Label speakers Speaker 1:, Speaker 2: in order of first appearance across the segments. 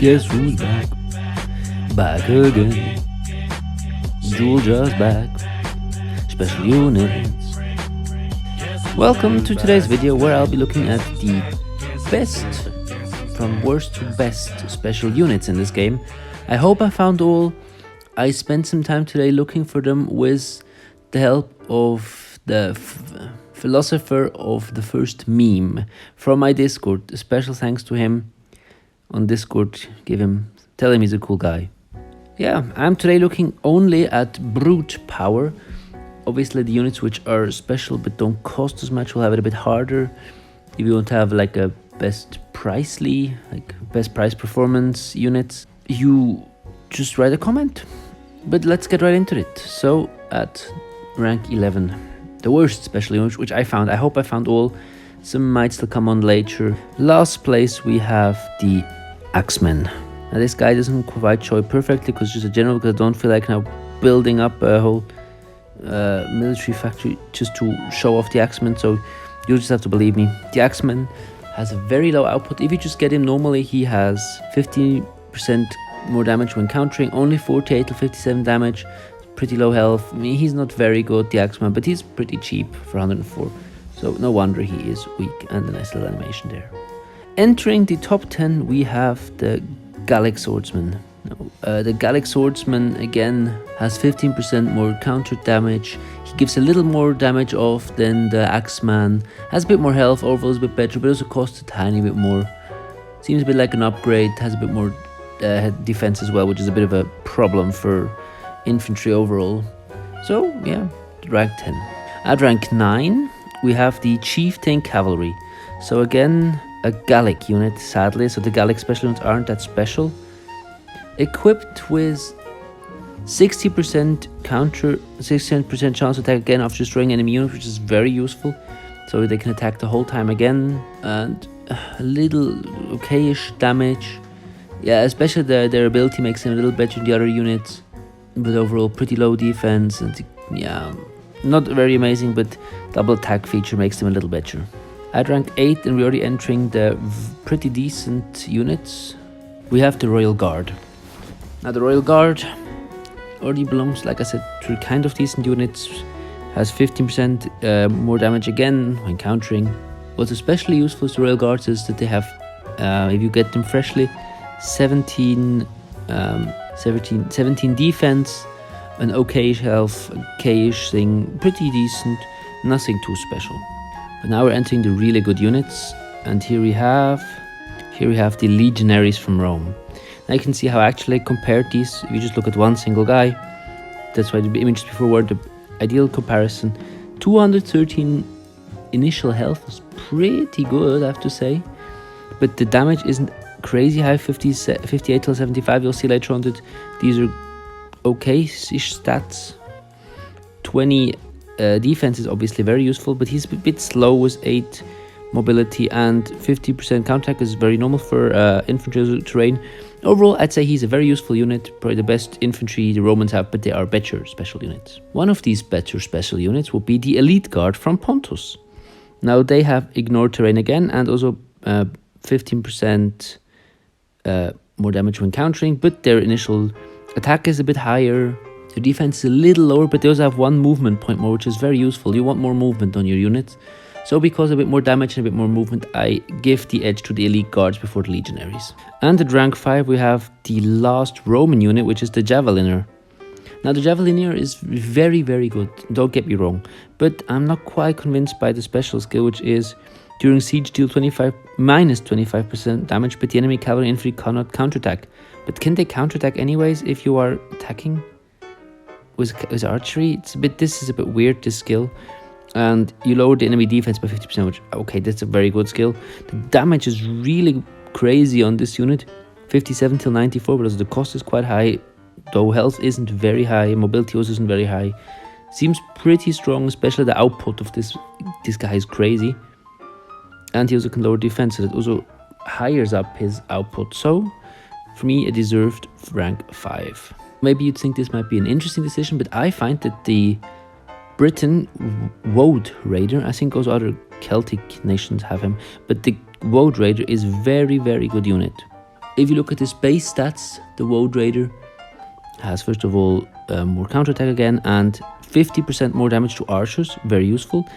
Speaker 1: Guess who's back? Back again. Juljas back. Special units. Welcome to today's video where I'll be looking at the best, from worst to best, special units in this game. I hope I found all. I spent some time today looking for them with the help of the philosopher of the first meme from my Discord. A special thanks to him on Discord. Tell him he's a cool guy. Yeah, I'm today looking only at brute power. Obviously the units which are special but don't cost as much will have it a bit harder. If you want to have like a best price performance units, you just write a comment. But let's get right into it. So at rank 11, the worst special units which I found. I hope I found all. Some might still come on later. Last place we have the Xmen. Now this guy doesn't quite show it perfectly because it's just a general, because I don't feel like now building up a whole military factory just to show off the Xmen, so you'll just have to believe me. The Xmen has a very low output. If you just get him normally, he has 50% more damage when countering, only 48 to 57 damage, pretty low health. I mean, he's not very good, the Xmen, but he's pretty cheap for 104, so no wonder he is weak, and a nice little animation there. Entering the top 10 we have the Gallic Swordsman. The Gallic Swordsman again has 15% more counter damage. He gives a little more damage off than the Axeman. Has a bit more health, overall is a bit better, but also costs a tiny bit more. Seems a bit like an upgrade, has a bit more defense as well, which is a bit of a problem for infantry overall. So yeah, rank 10. At rank 9 we have the Chieftain Cavalry. So again, a Gallic unit, sadly, so the Gallic special units aren't that special. Equipped with 60% counter, 60% chance to attack again after destroying enemy units, which is very useful. So they can attack the whole time again, and a little okayish damage. Yeah, especially their ability makes them a little better than the other units, but overall pretty low defense, and yeah, not very amazing, but double attack feature makes them a little better. At rank 8, and we're already entering the pretty decent units, we have the Royal Guard. Now the Royal Guard already belongs, like I said, to kind of decent units, has 15% more damage again when countering. What's especially useful to Royal Guards is that they have, if you get them freshly, 17 defense, an okayish health, okayish thing, pretty decent, nothing too special. But now we're entering the really good units, and here we have the Legionaries from Rome. Now you can see how I actually compared these. If you just look at one single guy, that's why the images before were the ideal comparison. 213 initial health was pretty good, I have to say, but the damage isn't crazy high, 58 till 75. You'll see later on that these are okay-ish stats. 20 defense is obviously very useful, but he's a bit slow with 8 mobility, and 50% counterattack is very normal for infantry terrain. Overall, I'd say he's a very useful unit, probably the best infantry the Romans have, but they are better special units. One of these better special units will be the Elite Guard from Pontus. Now they have ignored terrain again, and also 15% more damage when countering, but their initial attack is a bit higher. The defense is a little lower, but they also have 1 movement point more, which is very useful. You want more movement on your units. So because a bit more damage and a bit more movement, I give the edge to the Elite Guards before the Legionaries. And at rank 5 we have the last Roman unit, which is the Javeliner. Now the Javeliner is very, very good, don't get me wrong, but I'm not quite convinced by the special skill, which is during siege deal minus 25% damage, but the enemy cavalry and infantry cannot counterattack. But can they counterattack anyways if you are attacking? With archery, this is a bit weird, this skill. And you lower the enemy defense by 50%, which, okay, that's a very good skill. The damage is really crazy on this unit, 57 till 94, but also the cost is quite high, though health isn't very high, mobility also isn't very high. Seems pretty strong, especially the output of this guy is crazy. And he also can lower defense, so that also hires up his output. So, for me, a deserved rank 5. Maybe you'd think this might be an interesting decision, but I find that the Britain Woad Raider, I think also other Celtic nations have him, but the Woad Raider is very, very good unit. If you look at his base stats, the Woad Raider has first of all more counterattack again and 50% more damage to archers, very useful.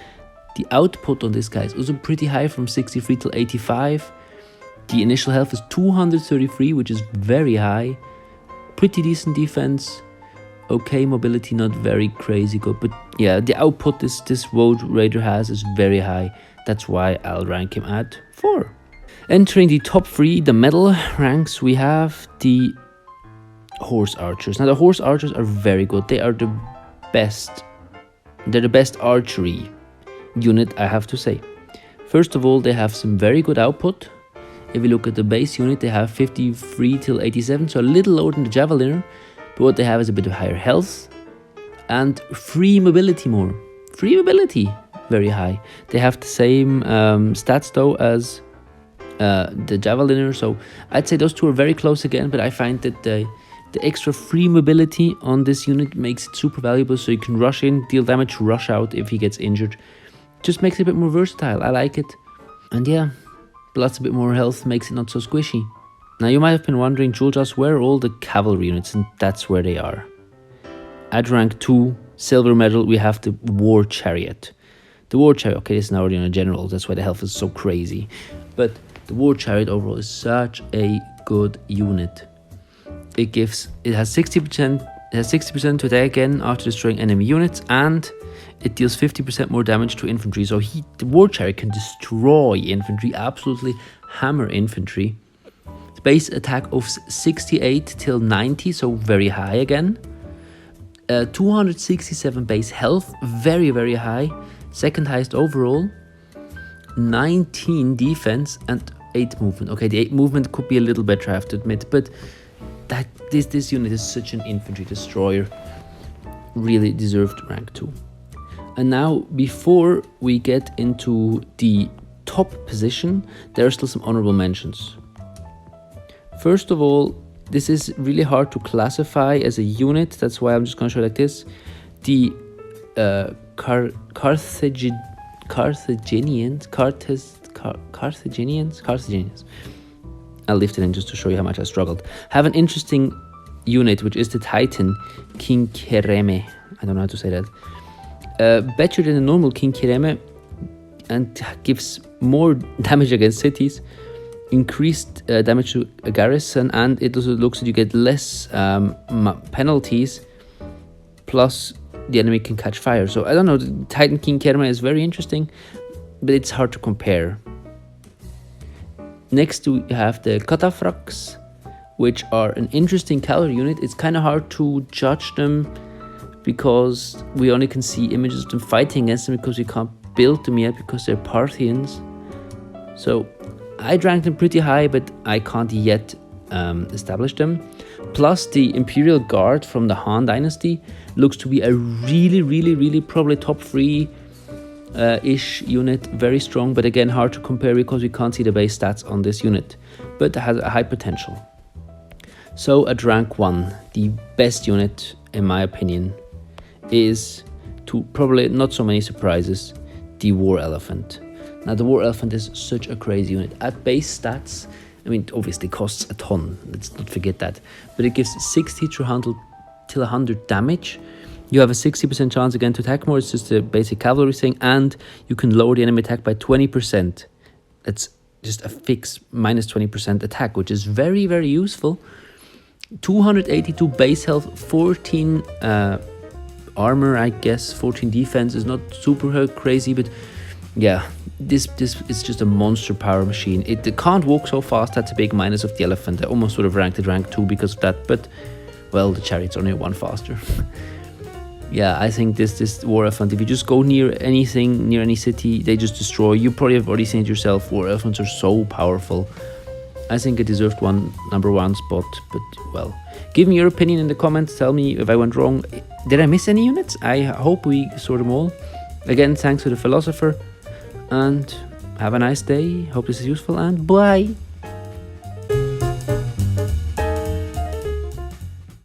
Speaker 1: The output on this guy is also pretty high, from 63 till 85. The initial health is 233, which is very high. Pretty decent defense. Okay, mobility not very crazy good, but yeah, the output this Woad Raider has is very high. That's why I'll rank him at 4. Entering the top 3, the medal ranks, we have the Horse Archers. Now the Horse Archers are very good. They are the best. They're the best archery unit, I have to say. First of all, they have some very good output. If you look at the base unit, they have 53 till 87, so a little lower than the Javeliner, but what they have is a bit of higher health and free mobility more. Free mobility, very high. They have the same stats though as the Javeliner, so I'd say those two are very close again, but I find that the extra free mobility on this unit makes it super valuable, so you can rush in, deal damage, rush out if he gets injured. Just makes it a bit more versatile. I like it. And yeah, plus a bit more health makes it not so squishy. Now you might have been wondering, juljas, where are all the cavalry units? And that's where they are. At rank 2, silver medal, we have the War Chariot. The War Chariot, okay, this is now already on a general, that's why the health is so crazy. But the War Chariot overall is such a good unit. It has 60% to attack again after destroying enemy units, and it deals 50% more damage to infantry. So the War Chariot can destroy infantry, absolutely hammer infantry. The base attack of 68 till 90, so very high again. 267 base health, very, very high. Second highest overall. 19 defense and 8 movement. Okay, the 8 movement could be a little better, I have to admit, but this unit is such an infantry destroyer. Really deserved rank 2. And now, before we get into the top position, there are still some honorable mentions. First of all, this is really hard to classify as a unit, that's why I'm just going to show it like this. The Carthaginians. I'll lift it in just to show you how much I struggled. Have an interesting unit, which is the Titan Conqueror. I don't know how to say that. Better than a normal Conqueror and gives more damage against cities, increased damage to a garrison, and it also looks that you get less penalties, plus the enemy can catch fire. So I don't know, the Titan Conqueror is very interesting, but it's hard to compare. Next we have the Cataphracts, which are an interesting cavalry unit. It's kind of hard to judge them because we only can see images of them fighting against them, because we can't build them yet because they're Parthians. So I'd rank them pretty high, but I can't yet establish them. Plus the Imperial Guard from the Han Dynasty looks to be a really probably top 3 ish unit, very strong, but again hard to compare because we can't see the base stats on this unit, but it has a high potential. So at rank 1, the best unit in my opinion is, to probably not so many surprises, the War Elephant. Now the War Elephant is such a crazy unit. At base stats, I mean, obviously costs a ton, let's not forget that, but it gives 60 to 100 damage. You have a 60% chance again to attack more, it's just a basic cavalry thing, and you can lower the enemy attack by 20%. That's just a fixed minus 20% attack, which is very, very useful. 282 base health, 14 armor, I guess, 14 defense is not super crazy, but yeah, this is just a monster power machine. It can't walk so fast, that's a big minus of the elephant. I almost would have ranked it rank 2 because of that, but well, the Chariot's only 1 faster. Yeah, I think this War Elephant, if you just go near anything, near any city, they just destroy. You probably have already seen it yourself. War Elephants are so powerful. I think it deserved number 1 spot, but well, give me your opinion in the comments. Tell me if I went wrong. Did I miss any units? I hope we saw them all. Again, thanks to the philosopher, and have a nice day. Hope this is useful, and bye.